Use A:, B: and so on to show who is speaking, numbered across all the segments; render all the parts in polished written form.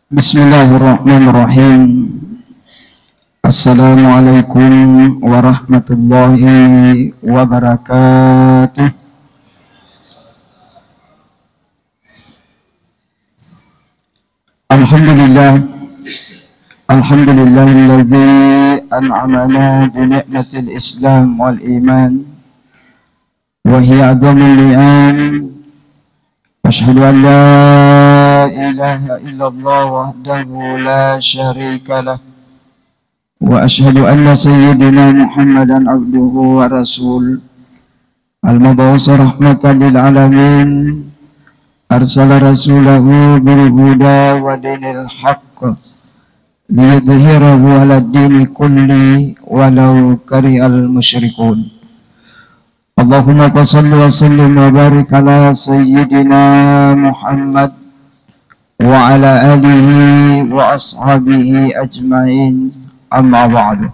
A: Bismillahirrahmanirrahim. Assalamualaikum warahmatullahi wabarakatuh. Alhamdulillah. Alhamdulillahillazi an'amana bi ni'matil Islam wal iman wa hiya a'zamul ni'am. Asyhadu an la ilaha illallah wahdahu la syarika lah wa asyhadu anna sayyidina Muhammadan abduhu wa rasul al-mab'uts rahmatan lil alamin arsala rasulahu bil huda wa dinil haqq liyudhhirahu 'ala ad-dini kulli walau karihal musyrikun. Allahumma salli wa sallim wa barik ala sayyidina Muhammad wa ala alihi wa ashabihi ajma'in, amma ba'du.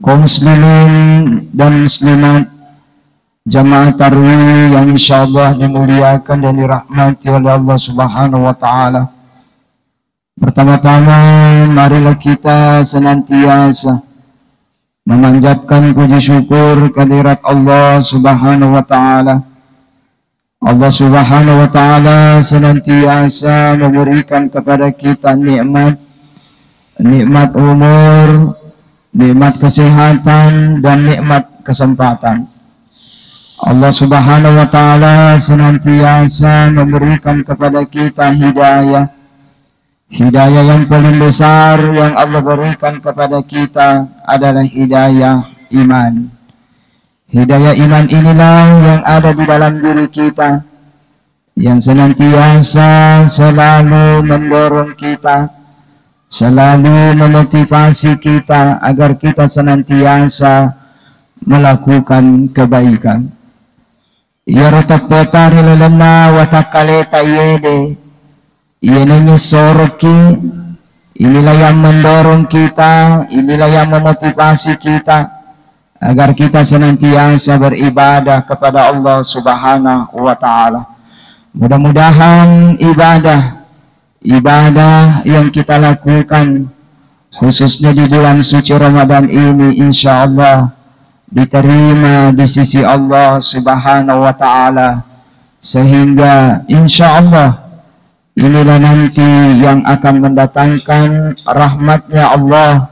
A: Kaum muslimin dan muslimat jamaah tarwih yang insyaallah dimuliakan dan dirahmati oleh Allah Subhanahu wa taala. Pertama-tama marilah kita senantiasa memanjatkan puji syukur kehadirat Allah Subhanahu wa taala. Allah Subhanahu wa taala senantiasa memberikan kepada kita nikmat umur, nikmat kesehatan dan nikmat kesempatan. Allah Subhanahu wa taala senantiasa memberikan kepada kita hidayah. Hidayah yang paling besar yang Allah berikan kepada kita adalah hidayah iman. Hidayah iman inilah yang ada di dalam diri kita, yang senantiasa selalu mendorong kita, selalu memotivasi kita agar kita senantiasa melakukan kebaikan. Ya rotak potari lelena watakaleta yede. Ianya soroki, inilah yang mendorong kita, inilah yang memotivasi kita agar kita senantiasa beribadah kepada Allah Subhanahu wa taala. Mudah-mudahan ibadah yang kita lakukan khususnya di bulan suci Ramadan ini insyaallah diterima di sisi Allah Subhanahu wa taala, sehingga insyaallah inilah nanti yang akan mendatangkan rahmatnya Allah.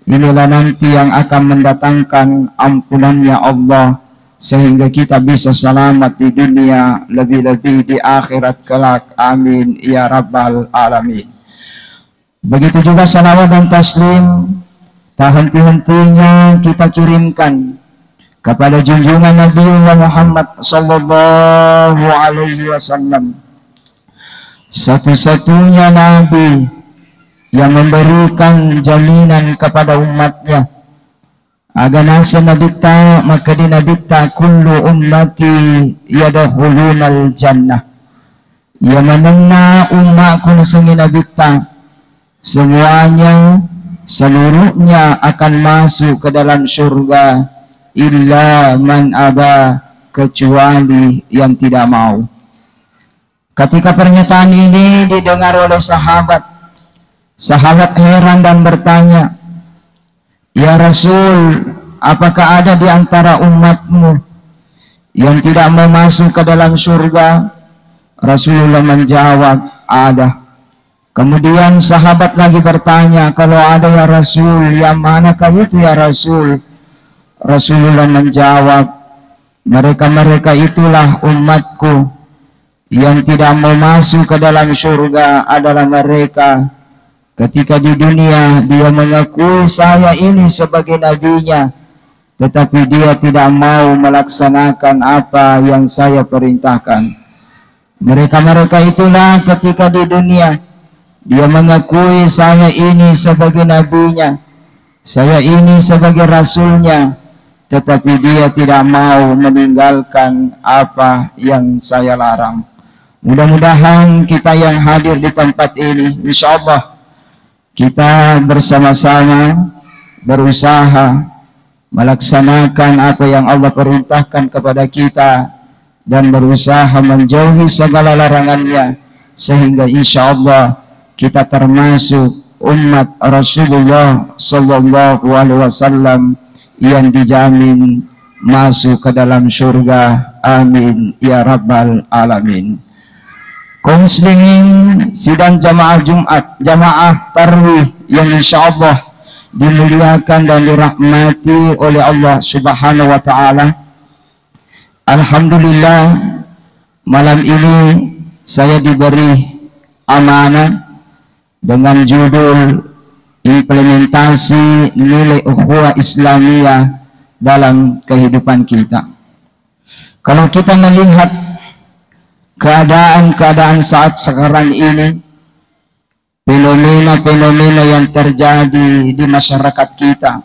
A: Inilah nanti yang akan mendatangkan ampunannya Allah, sehingga kita bisa selamat di dunia, lebih-lebih di akhirat kelak. Amin ya rabbal alamin. Begitu juga salawat dan taslim tak henti-hentinya kita kirimkan kepada junjungan Nabi Muhammad sallallahu alaihi wasallam, satu-satunya Nabi yang memberikan jaminan kepada umatnya. Aganasa nabita maka dinabita kullu ummati yadkhulunal jannah. Ya manana umatku nasengin nabita semuanya seluruhnya akan masuk ke dalam surga illa man aba, kecuali yang tidak mau. Ketika pernyataan ini didengar oleh sahabat heran dan bertanya, "Ya Rasul, apakah ada di antara umatmu yang tidak mau masuk ke dalam surga?" Rasulullah menjawab, "Ada." Kemudian sahabat lagi bertanya, "Kalau ada ya Rasul, yang manakah itu ya Rasul?" Rasulullah menjawab, "Mereka itulah umatku. Yang tidak mau masuk ke dalam surga adalah mereka ketika di dunia dia mengakui saya ini sebagai nabinya, tetapi dia tidak mau melaksanakan apa yang saya perintahkan. Mereka itulah ketika di dunia dia mengakui saya ini sebagai nabinya, saya ini sebagai rasulnya, tetapi dia tidak mau meninggalkan apa yang saya larang." Mudah-mudahan kita yang hadir di tempat ini, insyaallah kita bersama-sama berusaha melaksanakan apa yang Allah perintahkan kepada kita dan berusaha menjauhi segala larangannya, sehingga insya Allah kita termasuk umat Rasulullah Sallallahu Alaihi Wasallam yang dijamin masuk ke dalam surga. Amin ya rabbal alamin. Kaum muslimin, sidang jamaah Jumat, jamaah tarawih yang insya Allah dimuliakan dan dirahmati oleh Allah Subhanahu wa Ta'ala. Alhamdulillah, malam ini saya diberi amanah dengan judul implementasi nilai ukhuwah Islamiyah dalam kehidupan kita. Kalau kita melihat keadaan-keadaan saat sekarang ini, fenomena-fenomena yang terjadi di masyarakat kita,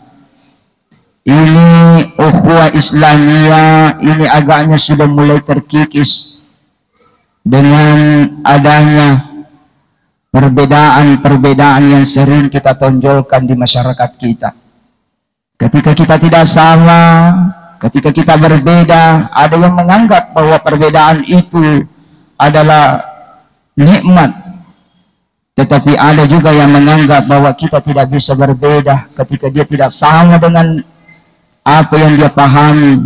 A: ini ukhuwah Islamiyah ini agaknya sudah mulai terkikis dengan adanya perbedaan-perbedaan yang sering kita tonjolkan di masyarakat kita. Ketika kita tidak sama, ketika kita berbeda, ada yang menganggap bahwa perbedaan itu adalah nikmat. Tetapi ada juga yang menganggap bahwa kita tidak bisa berbeda ketika dia tidak sama dengan apa yang dia pahami.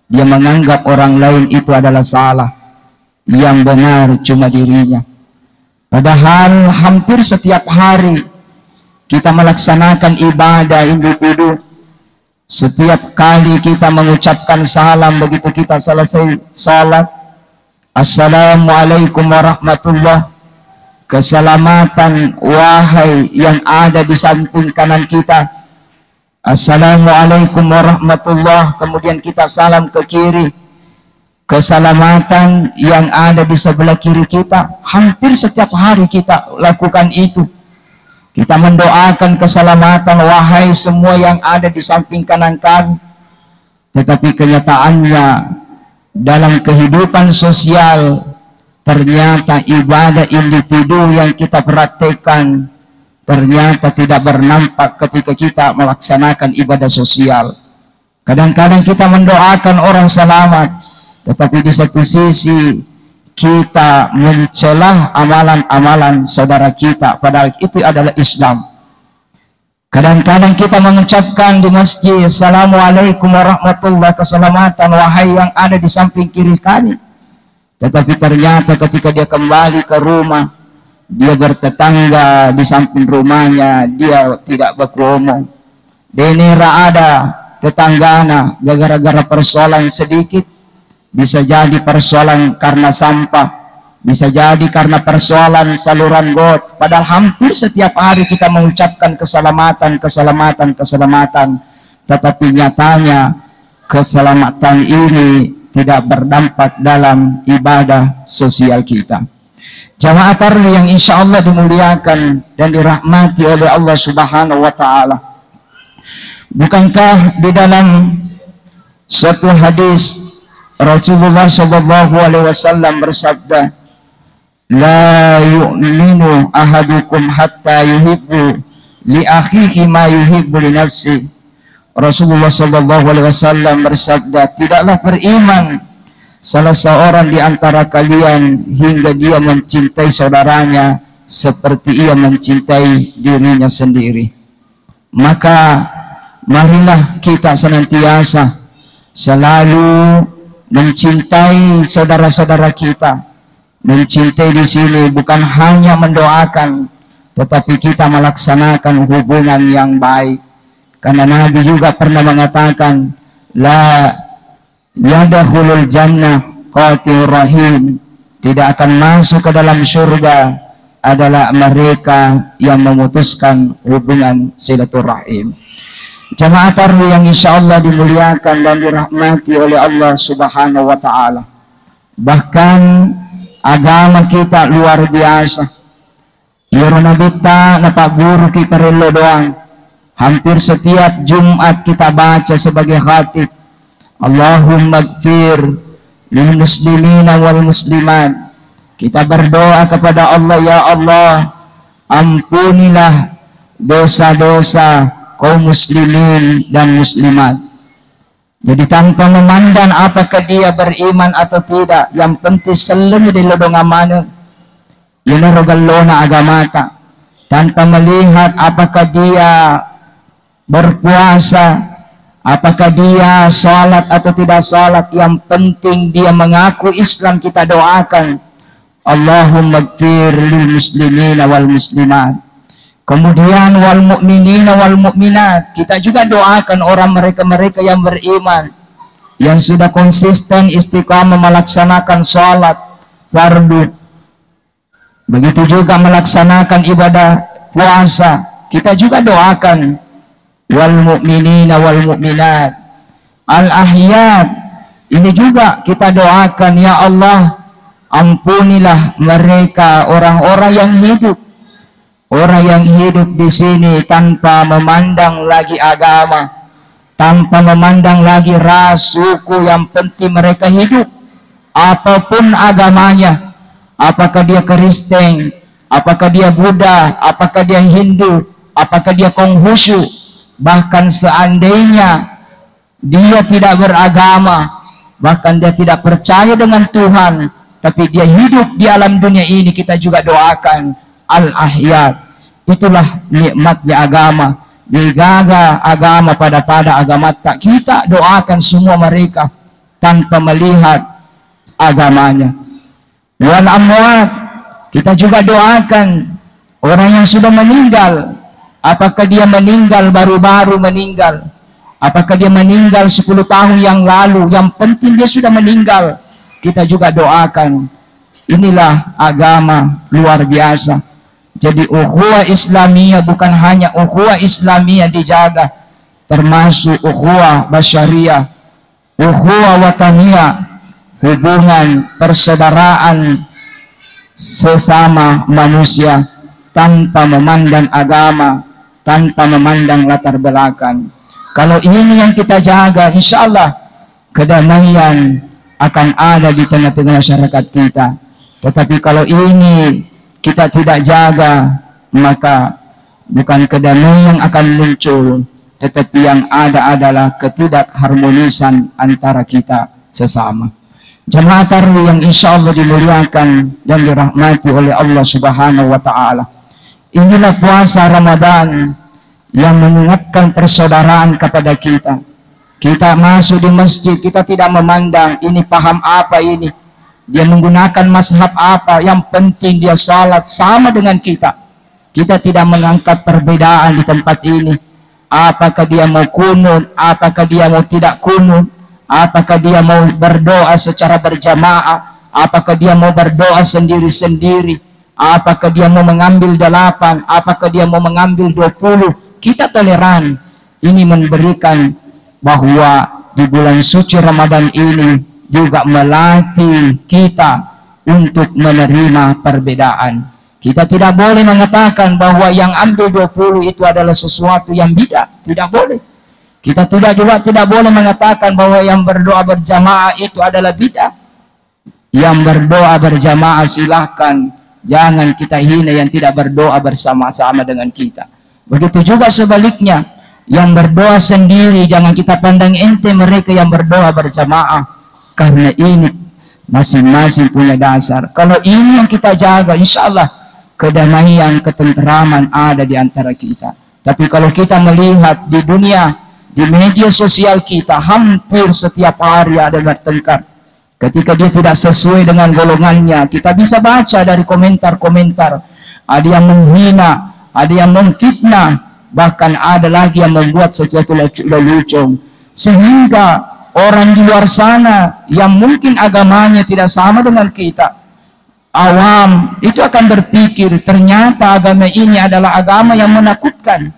A: Dia menganggap orang lain itu adalah salah, yang benar cuma dirinya. Padahal hampir setiap hari kita melaksanakan ibadah individu. Setiap kali kita mengucapkan salam begitu kita selesai salat, Assalamualaikum warahmatullahi. Keselamatan wahai yang ada di samping kanan kita. Assalamualaikum warahmatullahi. Kemudian kita salam ke kiri. Keselamatan yang ada di sebelah kiri kita. Hampir setiap hari kita lakukan itu. Kita mendoakan keselamatan wahai semua yang ada di samping kanan kami. Tetapi kenyataannya dalam kehidupan sosial, ternyata ibadah individu yang kita praktekkan ternyata tidak bernampak ketika kita melaksanakan ibadah sosial. Kadang-kadang kita mendoakan orang selamat, tetapi di satu sisi kita mencelah amalan-amalan saudara kita, padahal itu adalah Islam. Kadang-kadang kita mengucapkan di masjid, Assalamualaikum warahmatullahi, keselamatan wahai yang ada di samping kiri kami. Tetapi ternyata ketika dia kembali ke rumah, dia bertetangga di samping rumahnya, dia tidak berkerumun. Denera ada tetanggana, gara-gara persoalan sedikit, bisa jadi persoalan karena sampah, bisa jadi karena persoalan saluran got. Padahal hampir setiap hari kita mengucapkan keselamatan, keselamatan, keselamatan. Tetapi nyatanya keselamatan ini tidak berdampak dalam ibadah sosial kita. Jamaah tarawih yang insya Allah dimuliakan dan dirahmati oleh Allah Subhanahu wa Ta'ala. Bukankah di dalam suatu hadis Rasulullah Sallallahu Alaihi Wasallam bersabda, La yu'minu ahadukum hatta yuhibbu li akhihi ma yuhibbu li nafsi. Rasulullah Sallallahu Alaihi Wasallam bersabda, tidaklah beriman salah seorang di antara kalian hingga dia mencintai saudaranya seperti ia mencintai dirinya sendiri. Maka marilah kita senantiasa selalu mencintai saudara-saudara kita. Mencintai di sini bukan hanya mendoakan, tetapi kita melaksanakan hubungan yang baik. Karena Nabi juga pernah mengatakan, La yadakhulul jannah qatir rahim. Tidak akan masuk ke dalam surga adalah mereka yang memutuskan hubungan silaturahim. Jamaah tarawih yang insya Allah dimuliakan dan dirahmati oleh Allah Subhanahu wa Ta'ala. Bahkan agama kita luar biasa. Yuruna bita na Pak Guru kita relo doang. Hampir setiap Jumat kita baca sebagai khatib, Allahumma gfir lil muslimina wal muslimat. Kita berdoa kepada Allah, ya Allah, ampunilah dosa-dosa kaum muslimin dan muslimat. Jadi tanpa memandang apakah dia beriman atau tidak, yang penting selalu di lodong amanah. Yunarogalo na agamata, tanpa melihat apakah dia berpuasa, apakah dia salat atau tidak salat. Yang penting dia mengaku Islam, kita doakan, Allahumma gfir lil muslimina wal muslimat. Kemudian wal mu'minina wal mu'minat, kita juga doakan orang mereka yang beriman, yang sudah konsisten istiqamah melaksanakan salat fardu, begitu juga melaksanakan ibadah puasa. Kita juga doakan wal mu'minina wal mu'minat al ahyad. Ini juga kita doakan, ya Allah, ampunilah mereka orang-orang yang hidup, orang yang hidup di sini tanpa memandang lagi agama, tanpa memandang lagi ras, suku. Yang penting mereka hidup apapun agamanya, apakah dia Kristen, apakah dia Buddha, apakah dia Hindu, apakah dia Konghucu. Bahkan seandainya dia tidak beragama, bahkan dia tidak percaya dengan Tuhan, tapi dia hidup di alam dunia ini, kita juga doakan al-ahyad. Itulah nikmatnya agama. Digaga agama pada agama tak, kita doakan semua mereka tanpa melihat agamanya. Wal amwat, kita juga doakan orang yang sudah meninggal. Apakah dia meninggal baru-baru meninggal, apakah dia meninggal 10 tahun yang lalu, yang penting dia sudah meninggal, kita juga doakan. Inilah agama luar biasa. Jadi ukhuwah Islamiyah bukan hanya ukhuwah Islamiyah dijaga, termasuk ukhuwah basyariyah, ukhuwah wataniyah, hubungan persaudaraan sesama manusia tanpa memandang agama, tanpa memandang latar belakang. Kalau ini yang kita jaga, insya Allah kedamaian akan ada di tengah-tengah masyarakat kita. Tetapi kalau ini kita tidak jaga, maka bukan kedamaian akan muncul, tetapi yang ada adalah ketidakharmonisan antara kita sesama. Jemaah tarawih yang insya Allah dimuliakan dan dirahmati oleh Allah Subhanahu wa Ta'ala. Inilah puasa Ramadan yang mengingatkan persaudaraan kepada kita. Kita masuk di masjid, kita tidak memandang ini paham apa ini, dia menggunakan mazhab apa, yang penting dia salat sama dengan kita. Kita tidak mengangkat perbedaan di tempat ini. Apakah dia mau kunut, apakah dia mau tidak kunut, apakah dia mau berdoa secara berjamaah, apakah dia mau berdoa sendiri-sendiri, apakah dia mau mengambil 8, apakah dia mau mengambil 20. Kita toleran. Ini memberikan bahwa di bulan suci Ramadan ini juga melatih kita untuk menerima perbedaan. Kita tidak boleh mengatakan bahwa yang ambil 20 itu adalah sesuatu yang bid'ah. Tidak boleh. Kita juga tidak boleh mengatakan bahwa yang berdoa berjamaah itu adalah bid'ah. Yang berdoa berjamaah silahkan. Jangan kita hina yang tidak berdoa bersama-sama dengan kita. Begitu juga sebaliknya, yang berdoa sendiri jangan kita pandang ente mereka yang berdoa berjamaah, karena ini masing-masing punya dasar. Kalau ini yang kita jaga, insya Allah kedamaian, ketenteraman ada di antara kita. Tapi kalau kita melihat di dunia, di media sosial kita, hampir setiap hari ada bertengkar. Ketika dia tidak sesuai dengan golongannya, kita bisa baca dari komentar-komentar, ada yang menghina, ada yang memfitnah, bahkan ada lagi yang membuat sesuatu lelucon, sehingga orang di luar sana yang mungkin agamanya tidak sama dengan kita, awam, itu akan berpikir ternyata agama ini adalah agama yang menakutkan.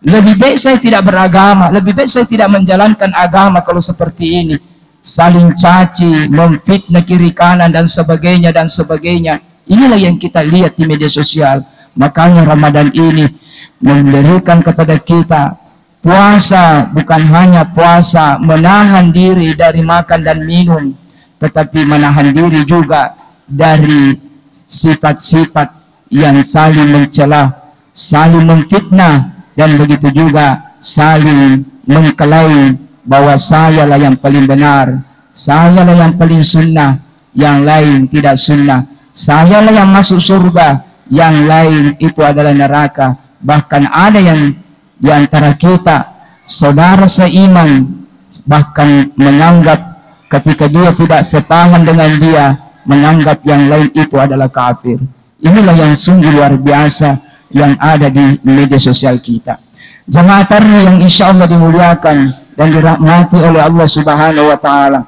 A: Lebih baik saya tidak beragama, lebih baik saya tidak menjalankan agama kalau seperti ini. Saling caci, memfitnah kiri kanan dan sebagainya dan sebagainya. Inilah yang kita lihat di media sosial. Makanya Ramadan ini memberikan kepada kita puasa, bukan hanya puasa menahan diri dari makan dan minum, tetapi menahan diri juga dari sifat-sifat yang saling mencela, saling memfitnah, dan begitu juga saling mengklaim bahwa saya lah yang paling benar, saya lah yang paling sunnah, yang lain tidak sunnah. sayalah yang masuk surga, yang lain itu adalah neraka. Bahkan ada yang di antara kita, saudara seiman, bahkan menganggap ketika dia tidak sepahan dengan dia, menganggap yang lain itu adalah kafir. Inilah yang sungguh luar biasa yang ada di media sosial kita. Jemaah Tarni yang insya Allah dimuliakan dan dirahmati oleh Allah Subhanahu wa Ta'ala.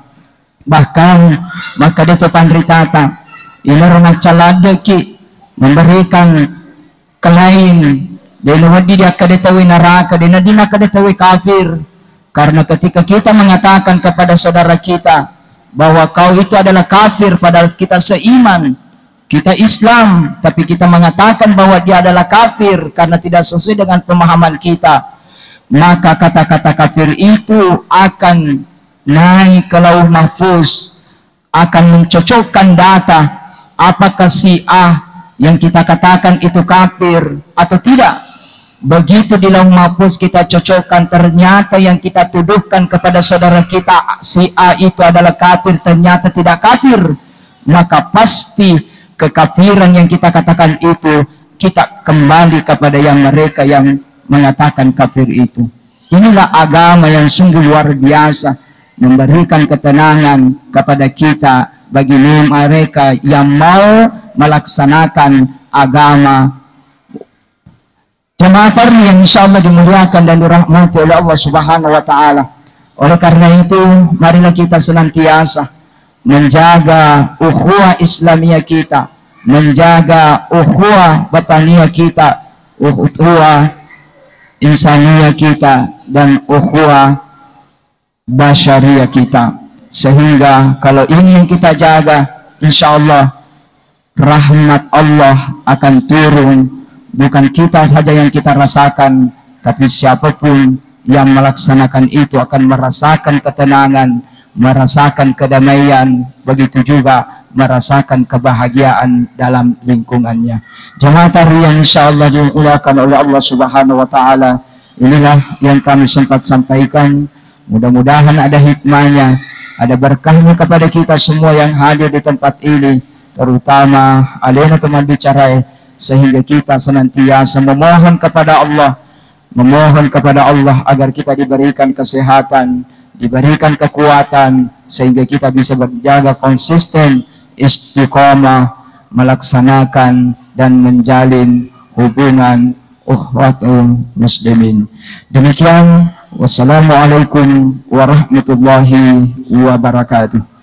A: Bahkan maka dito pandritata inarunang caladaki memberikan kelain dinawadi dia kadetawi neraka, dinadina kadetawi kafir. Karena ketika kita mengatakan kepada saudara kita bahwa kau itu adalah kafir, padahal kita seiman, kita Islam, tapi kita mengatakan bahwa dia adalah kafir karena tidak sesuai dengan pemahaman kita, maka kata-kata kafir itu akan naik ke lauh mahfuz, akan mencocokkan data apakah si A yang kita katakan itu kafir atau tidak. Begitu di lauh mahfuz kita cocokkan, ternyata yang kita tuduhkan kepada saudara kita si A itu adalah kafir, ternyata tidak kafir, maka pasti kekafiran yang kita katakan itu kita kembali kepada yang mereka yang mengatakan kafir itu. Inilah agama yang sungguh luar biasa, memberikan ketenangan kepada kita bagi mereka yang mau melaksanakan agama. Jemaah Tarni yang insya Allah dimuliakan dan dirahmati oleh Allah Subhanahu wa Ta'ala. Oleh karena itu, marilah kita senantiasa menjaga ukhuwah Islamiyah kita, menjaga ukhuwah bataniyah kita, ukhuwah insaniyah kita, dan ukhuwah basyariyah kita. Sehingga kalau ini yang kita jaga, insya Allah rahmat Allah akan turun. Bukan kita saja yang kita rasakan, tapi siapapun yang melaksanakan itu akan merasakan ketenangan, merasakan kedamaian, begitu juga merasakan kebahagiaan dalam lingkungannya. Jemaah Tarni yang insya Allah dimuliakan oleh Allah Subhanahu wa Ta'ala, inilah yang kami sempat sampaikan. Mudah-mudahan ada hikmahnya, ada berkahnya kepada kita semua yang hadir di tempat ini, terutama alena teman bicara, sehingga kita senantiasa memohon kepada Allah, agar kita diberikan kesehatan, diberikan kekuatan, sehingga kita bisa berjaga konsisten, istiqomah, melaksanakan dan menjalin hubungan ukhuwatul muslimin. Demikian, wassalamualaikum warahmatullahi wabarakatuh.